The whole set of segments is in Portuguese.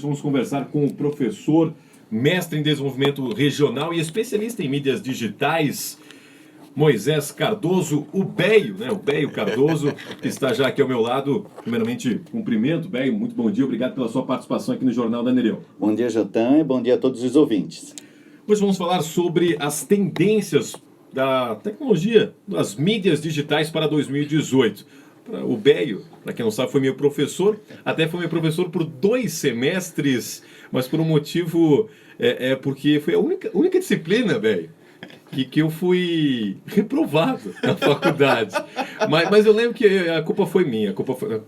vamos conversar com o professor, mestre em desenvolvimento regional e especialista em mídias digitais, Moisés Cardoso, o Beio, né? O Beio Cardoso, que está já aqui ao meu lado. Primeiramente, cumprimento, Beio, muito bom dia, obrigado pela sua participação aqui no Jornal da Nereu. Bom dia, Jotan, e bom dia a todos os ouvintes. Hoje vamos falar sobre as tendências da tecnologia, das mídias digitais para 2018. O Beio, para quem não sabe, foi meu professor, até foi meu professor por 2 semestres, mas por um motivo, porque foi a única disciplina, Beio, que eu fui reprovado na faculdade. Mas eu lembro que a culpa foi minha.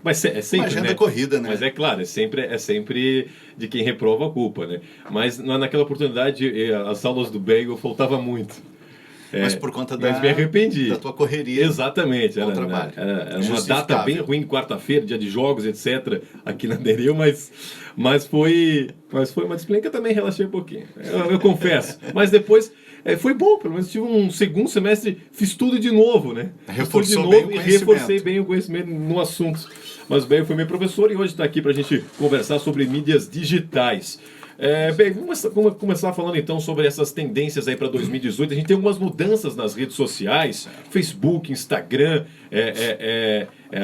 Mas é sempre, uma agenda né? Corrida, né? Mas é claro, é sempre de quem reprova a culpa, né? Mas naquela oportunidade, as aulas do Beio eu faltava muito. Mas por conta mas me arrependi. da tua correria. Exatamente. Bom trabalho. Era uma data bem ruim, quarta-feira, dia de jogos, etc. Aqui na Nereu, mas foi uma disciplina que eu também relaxei um pouquinho. Eu confesso. Mas depois foi bom, pelo menos tive um segundo semestre, fiz tudo de novo, né? Reforçou bem o conhecimento. E reforcei bem o conhecimento no assunto. Mas bem, foi meu professor e hoje está aqui para a gente conversar sobre mídias digitais. Bem, vamos começar falando então sobre essas tendências aí para 2018. A gente tem algumas mudanças nas redes sociais, Facebook, Instagram,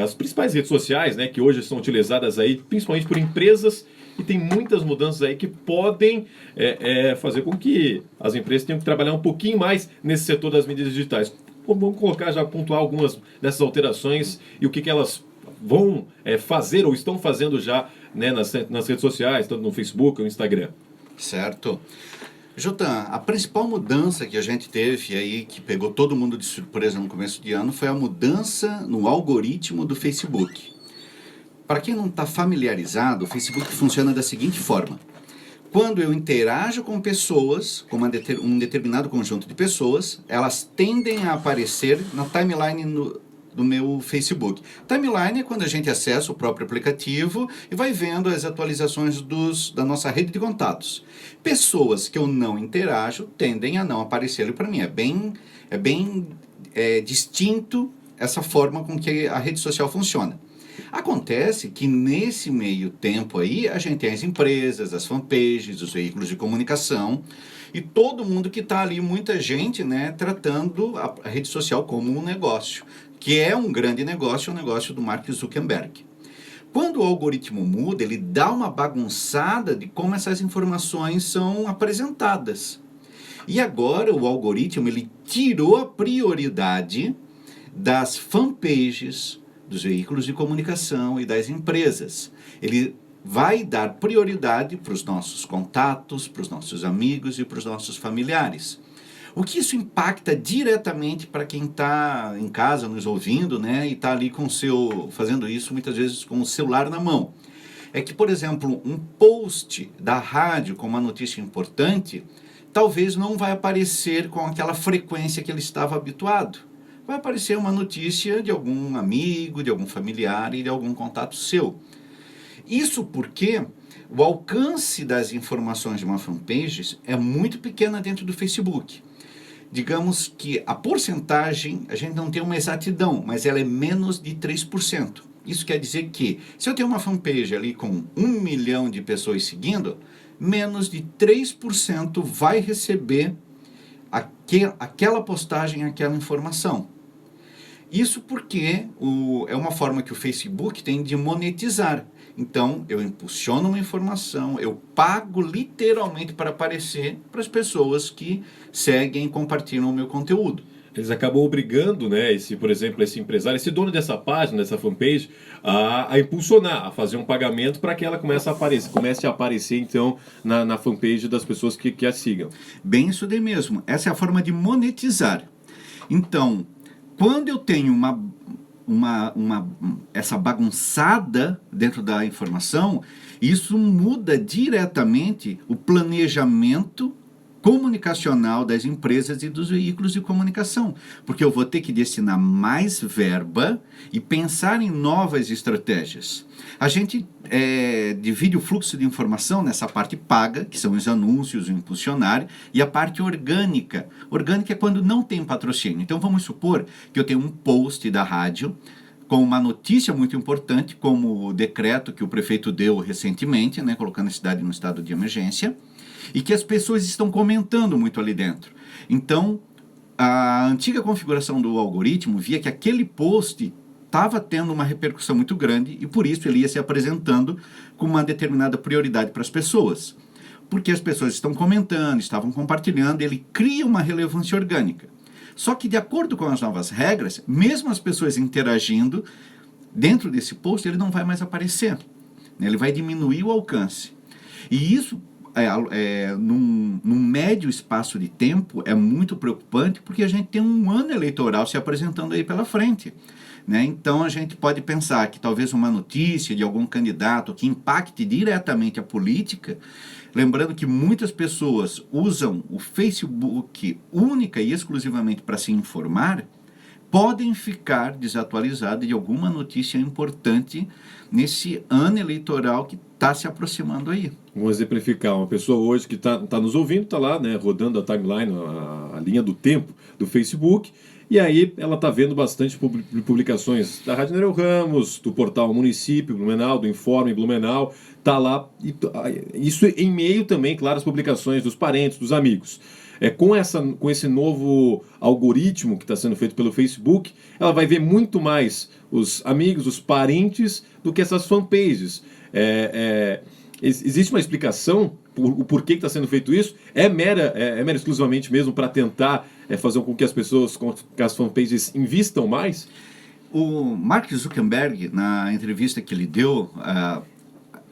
as principais redes sociais, né, que hoje são utilizadas aí principalmente por empresas, e tem muitas mudanças aí que podem fazer com que as empresas tenham que trabalhar um pouquinho mais nesse setor das mídias digitais. Vamos colocar, já pontuar algumas dessas alterações e o que elas vão fazer ou estão fazendo já, né, nas redes sociais, tanto no Facebook ou no Instagram. Certo. Jotan, a principal mudança que a gente teve aí, que pegou todo mundo de surpresa no começo de ano, foi a mudança no algoritmo do Facebook. Para quem não está familiarizado, o Facebook funciona da seguinte forma. Quando eu interajo com pessoas, com um determinado conjunto de pessoas, elas tendem a aparecer na timeline do meu Facebook. Timeline é quando a gente acessa o próprio aplicativo e vai vendo as atualizações da nossa rede de contatos. Pessoas que eu não interajo tendem a não aparecer para mim. É bem distinto essa forma com que a rede social funciona. Acontece que nesse meio tempo aí, a gente tem as empresas, as fanpages, os veículos de comunicação e todo mundo que está ali, muita gente, né, tratando a rede social como um negócio, que é um grande negócio, o negócio do Mark Zuckerberg. Quando o algoritmo muda, ele dá uma bagunçada de como essas informações são apresentadas. E agora o algoritmo ele tirou a prioridade das fanpages, dos veículos de comunicação e das empresas. Ele vai dar prioridade para os nossos contatos, para os nossos amigos e para os nossos familiares. O que isso impacta diretamente para quem está em casa nos ouvindo, né, e está ali fazendo isso muitas vezes com o celular na mão. É que, por exemplo, um post da rádio com uma notícia importante, talvez não vai aparecer com aquela frequência que ele estava habituado. Vai aparecer uma notícia de algum amigo, de algum familiar e de algum contato seu. Isso porque o alcance das informações de uma fanpage é muito pequena dentro do Facebook. Digamos que a porcentagem, a gente não tem uma exatidão, mas ela é menos de 3%. Isso quer dizer que, se eu tenho uma fanpage ali com 1 milhão de pessoas seguindo, menos de 3% vai receber aquela postagem, aquela informação. Isso porque é uma forma que o Facebook tem de monetizar. Então, eu impulsiono uma informação, eu pago literalmente para aparecer para as pessoas que seguem e compartilham o meu conteúdo. Eles acabam obrigando, né, por exemplo, esse empresário, esse dono dessa página, dessa fanpage, a impulsionar, a fazer um pagamento para que ela comece a aparecer então, na fanpage das pessoas que a sigam. Bem isso daí mesmo. Essa é a forma de monetizar. Então, quando eu tenho essa bagunçada dentro da informação, isso muda diretamente o planejamento comunicacional das empresas e dos veículos de comunicação, porque eu vou ter que destinar mais verba e pensar em novas estratégias. A gente divide o fluxo de informação nessa parte paga, que são os anúncios, o impulsionário, e a parte orgânica. Orgânica é quando não tem patrocínio. Então vamos supor que eu tenho um post da rádio com uma notícia muito importante, como o decreto que o prefeito deu recentemente, né, colocando a cidade no estado de emergência, e que as pessoas estão comentando muito ali dentro. Então, a antiga configuração do algoritmo via que aquele post estava tendo uma repercussão muito grande e por isso ele ia se apresentando com uma determinada prioridade para as pessoas. Porque as pessoas estão comentando, estavam compartilhando, ele cria uma relevância orgânica. Só que de acordo com as novas regras, mesmo as pessoas interagindo, dentro desse post ele não vai mais aparecer. Ele vai diminuir o alcance. E isso, num médio espaço de tempo, é muito preocupante porque a gente tem um ano eleitoral se apresentando aí pela frente. Né? Então a gente pode pensar que talvez uma notícia de algum candidato que impacte diretamente a política, lembrando que muitas pessoas usam o Facebook única e exclusivamente para se informar, podem ficar desatualizadas de alguma notícia importante nesse ano eleitoral que está se aproximando aí. Vamos exemplificar, uma pessoa hoje que está nos ouvindo, está lá, né, rodando a timeline, a linha do tempo do Facebook, e aí ela está vendo bastante publicações da Rádio Nereu Ramos, do portal Município Blumenau, do Informe Blumenau, está lá, isso em meio também, claro, às publicações dos parentes, dos amigos. Com esse novo algoritmo que está sendo feito pelo Facebook, ela vai ver muito mais os amigos, os parentes, do que essas fanpages. Existe uma explicação o porquê que está sendo feito isso? É mera exclusivamente mesmo para tentar fazer com que as pessoas, com que as fanpages invistam mais? O Mark Zuckerberg, na entrevista que ele deu,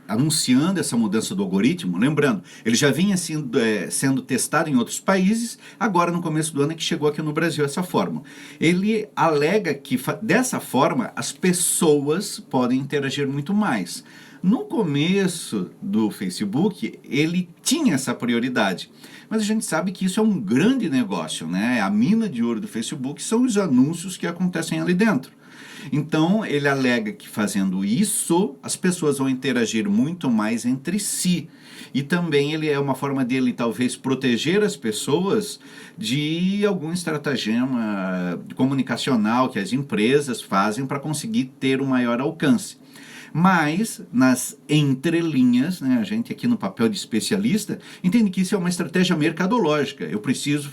anunciando essa mudança do algoritmo, lembrando, ele já vinha sendo testado em outros países, agora no começo do ano é que chegou aqui no Brasil essa forma. Ele alega que dessa forma as pessoas podem interagir muito mais. No começo do Facebook, ele tinha essa prioridade, mas a gente sabe que isso é um grande negócio, né? A mina de ouro do Facebook são os anúncios que acontecem ali dentro. Então, ele alega que fazendo isso, as pessoas vão interagir muito mais entre si. E também ele é uma forma dele, talvez, proteger as pessoas de algum estratagema comunicacional que as empresas fazem para conseguir ter um maior alcance. Mas, nas entrelinhas, né, a gente aqui no papel de especialista, entende que isso é uma estratégia mercadológica. Eu preciso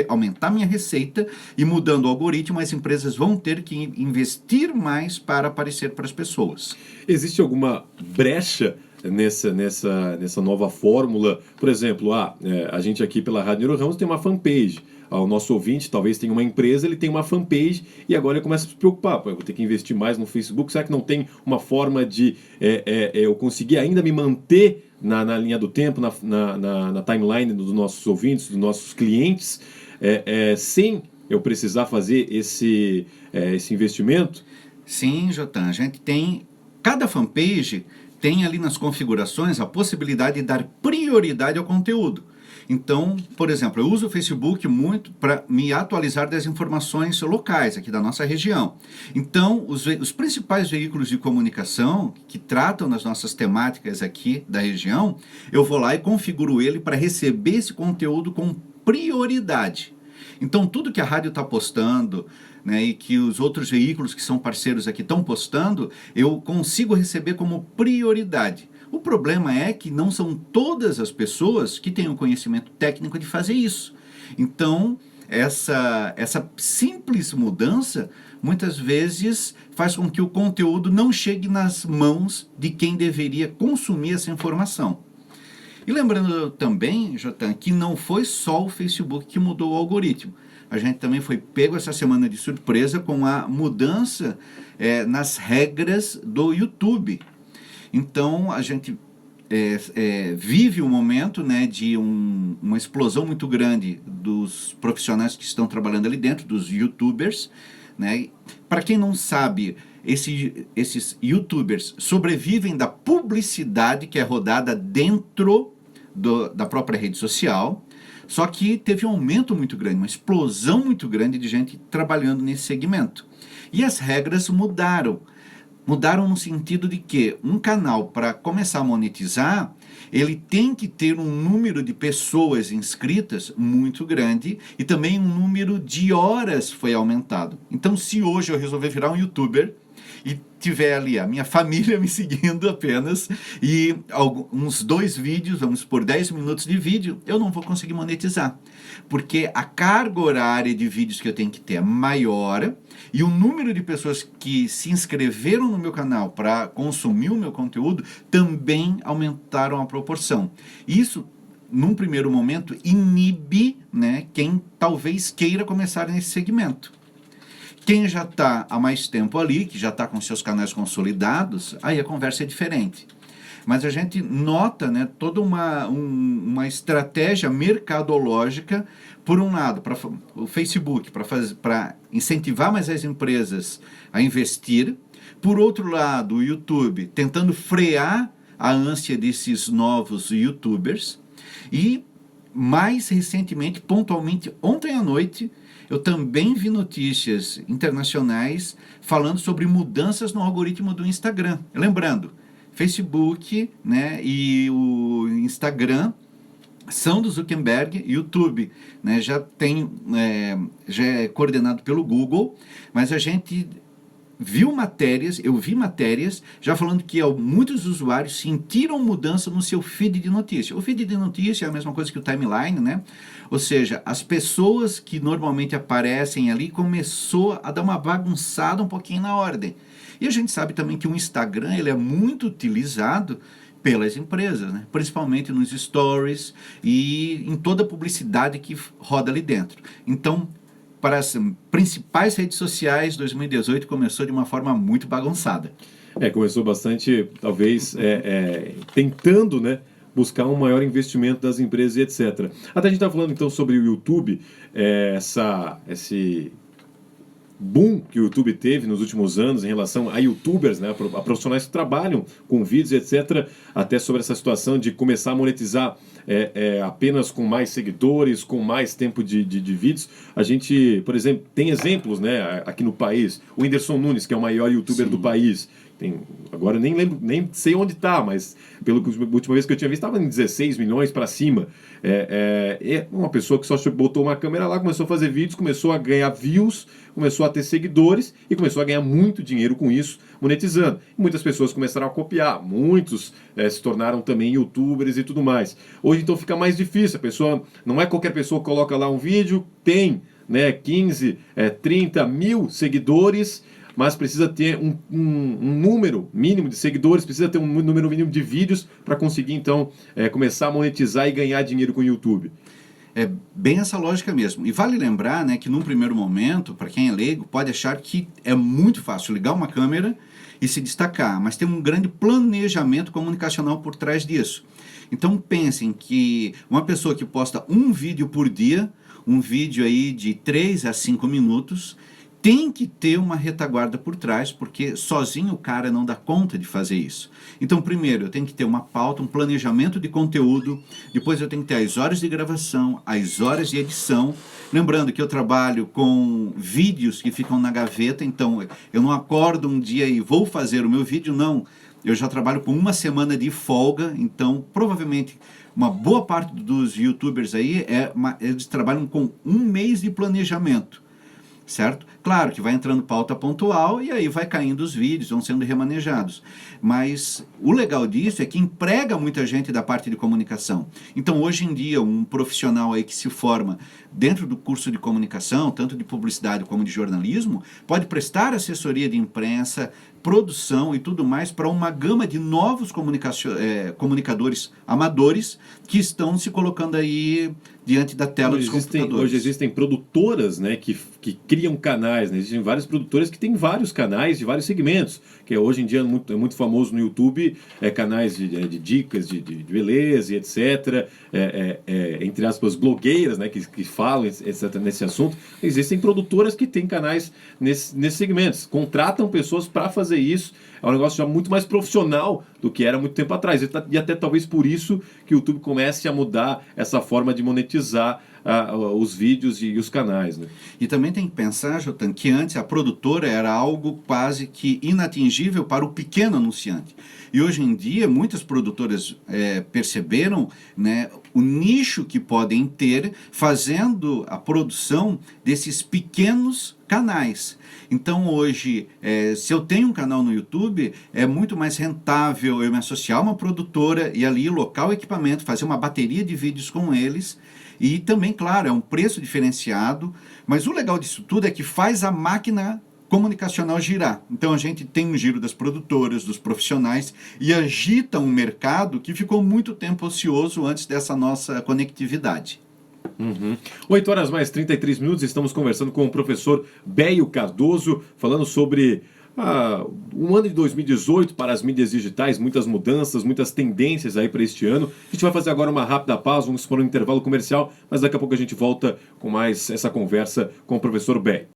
aumentar minha receita e mudando o algoritmo, as empresas vão ter que investir mais para aparecer para as pessoas. Existe alguma brecha nessa nova fórmula? Por exemplo, a gente aqui pela Rádio Nereu Ramos tem uma fanpage. O nosso ouvinte talvez tenha uma empresa, ele tem uma fanpage e agora ele começa a se preocupar. Eu vou ter que investir mais no Facebook. Será que não tem uma forma de eu conseguir ainda me manter na linha do tempo, na timeline dos nossos ouvintes, dos nossos clientes, sem eu precisar fazer esse investimento? Sim, Jotan. A gente tem... Cada fanpage tem ali nas configurações a possibilidade de dar prioridade ao conteúdo. Então, por exemplo, eu uso o Facebook muito para me atualizar das informações locais aqui da nossa região. Então, os principais veículos de comunicação que tratam das nossas temáticas aqui da região, eu vou lá e configuro ele para receber esse conteúdo com prioridade. Então, tudo que a rádio está postando, né, e que os outros veículos que são parceiros aqui estão postando, eu consigo receber como prioridade. O problema é que não são todas as pessoas que têm o conhecimento técnico de fazer isso. Então, essa simples mudança, muitas vezes, faz com que o conteúdo não chegue nas mãos de quem deveria consumir essa informação. E lembrando também, Jotan, que não foi só o Facebook que mudou o algoritmo. A gente também foi pego essa semana de surpresa com a mudança nas regras do YouTube. Então, a gente vive um momento, né, de uma explosão muito grande dos profissionais que estão trabalhando ali dentro, dos YouTubers. Né? Para quem não sabe, esses YouTubers sobrevivem da publicidade que é rodada dentro da própria rede social, só que teve um aumento muito grande, uma explosão muito grande de gente trabalhando nesse segmento. E as regras mudaram. Mudaram no sentido de que um canal, para começar a monetizar, ele tem que ter um número de pessoas inscritas muito grande e também um número de horas foi aumentado. Então, se hoje eu resolver virar um YouTuber e tiver ali a minha família me seguindo apenas e uns 2 vídeos, vamos por 10 minutos de vídeo, eu não vou conseguir monetizar. Porque a carga horária de vídeos que eu tenho que ter é maior e o número de pessoas que se inscreveram no meu canal para consumir o meu conteúdo também aumentaram a proporção. Isso, num primeiro momento, inibe, né, quem talvez queira começar nesse segmento. Quem já está há mais tempo ali, que já está com seus canais consolidados, aí a conversa é diferente. Mas a gente nota, né, toda uma estratégia mercadológica, por um lado, para o Facebook, para incentivar mais as empresas a investir, por outro lado, o YouTube tentando frear a ânsia desses novos YouTubers, e mais recentemente, pontualmente, ontem à noite, eu também vi notícias internacionais falando sobre mudanças no algoritmo do Instagram. Lembrando, Facebook, né, e o Instagram são do Zuckerberg, YouTube, né, já é coordenado pelo Google, mas a gente eu vi matérias já falando que muitos usuários sentiram mudança no seu feed de notícia. O feed de notícia é a mesma coisa que o timeline, né? Ou seja, as pessoas que normalmente aparecem ali começou a dar uma bagunçada um pouquinho na ordem. E a gente sabe também que o Instagram ele é muito utilizado pelas empresas, né? Principalmente nos stories e em toda a publicidade que roda ali dentro. Então, para as principais redes sociais, 2018 começou de uma forma muito bagunçada. Começou bastante, talvez, tentando, né, buscar um maior investimento das empresas e etc. Até a gente está falando, então, sobre o YouTube, esse boom que o YouTube teve nos últimos anos em relação a YouTubers, né, a profissionais que trabalham com vídeos, etc., até sobre essa situação de começar a monetizar apenas com mais seguidores, com mais tempo de vídeos. A gente, por exemplo, tem exemplos, né, aqui no país. O Whindersson Nunes, que é o maior YouTuber do país. Agora eu nem lembro, nem sei onde está, mas pela última vez que eu tinha visto, estava em 16 milhões para cima. É uma pessoa que só botou uma câmera lá, começou a fazer vídeos, começou a ganhar views, começou a ter seguidores e começou a ganhar muito dinheiro com isso, monetizando. E muitas pessoas começaram a copiar, muitos se tornaram também youtubers e tudo mais. Hoje então fica mais difícil, a pessoa, não é qualquer pessoa que coloca lá um vídeo, tem, né, 15, 30 mil seguidores, mas precisa ter um número mínimo de seguidores, precisa ter um número mínimo de vídeos para conseguir, então, começar a monetizar e ganhar dinheiro com o YouTube. É bem essa lógica mesmo. E vale lembrar, né, que num primeiro momento, para quem é leigo, pode achar que é muito fácil ligar uma câmera e se destacar, mas tem um grande planejamento comunicacional por trás disso. Então pensem que uma pessoa que posta um vídeo por dia, um vídeo aí de 3 a 5 minutos, tem que ter uma retaguarda por trás, porque sozinho o cara não dá conta de fazer isso. Então, primeiro, eu tenho que ter uma pauta, um planejamento de conteúdo, depois eu tenho que ter as horas de gravação, as horas de edição. Lembrando que eu trabalho com vídeos que ficam na gaveta, então eu não acordo um dia e vou fazer o meu vídeo, não. Eu já trabalho com uma semana de folga, então provavelmente uma boa parte dos youtubers aí, eles trabalham com um mês de planejamento. Certo? Claro que vai entrando pauta pontual e aí vai caindo os vídeos, vão sendo remanejados. Mas o legal disso é que emprega muita gente da parte de comunicação. Então, hoje em dia, um profissional aí que se forma dentro do curso de comunicação, tanto de publicidade como de jornalismo, pode prestar assessoria de imprensa, produção e tudo mais para uma gama de novos comunicadores amadores que estão se colocando aí diante da tela dos computadores. Hoje existem produtoras, né, que criam canais, né? Existem vários produtores que têm vários canais de vários segmentos, que hoje em dia é muito famoso no YouTube, canais de dicas de beleza e etc., entre aspas, blogueiras, né, que falam etc., nesse assunto. Existem produtoras que têm canais nesses segmentos, contratam pessoas para fazer isso. É um negócio já muito mais profissional do que era muito tempo atrás. E até talvez por isso que o YouTube comece a mudar essa forma de monetizar os vídeos e os canais, né? E também tem que pensar, Jotan, que antes a produtora era algo quase que inatingível para o pequeno anunciante. E hoje em dia, muitas produtoras perceberam, né, o nicho que podem ter fazendo a produção desses pequenos canais. Então hoje, se eu tenho um canal no YouTube, é muito mais rentável eu me associar a uma produtora e ali locar o equipamento, fazer uma bateria de vídeos com eles. E também, claro, é um preço diferenciado, mas o legal disso tudo é que faz a máquina comunicacional girar. Então a gente tem um giro das produtoras, dos profissionais e agita um mercado que ficou muito tempo ocioso antes dessa nossa conectividade. 8 horas mais 33 minutos, estamos conversando com o professor Beio Cardoso, falando sobre o ano de 2018 para as mídias digitais, muitas mudanças, muitas tendências aí para este ano. A gente vai fazer agora uma rápida pausa, vamos para um intervalo comercial, mas daqui a pouco a gente volta com mais essa conversa com o professor Beio.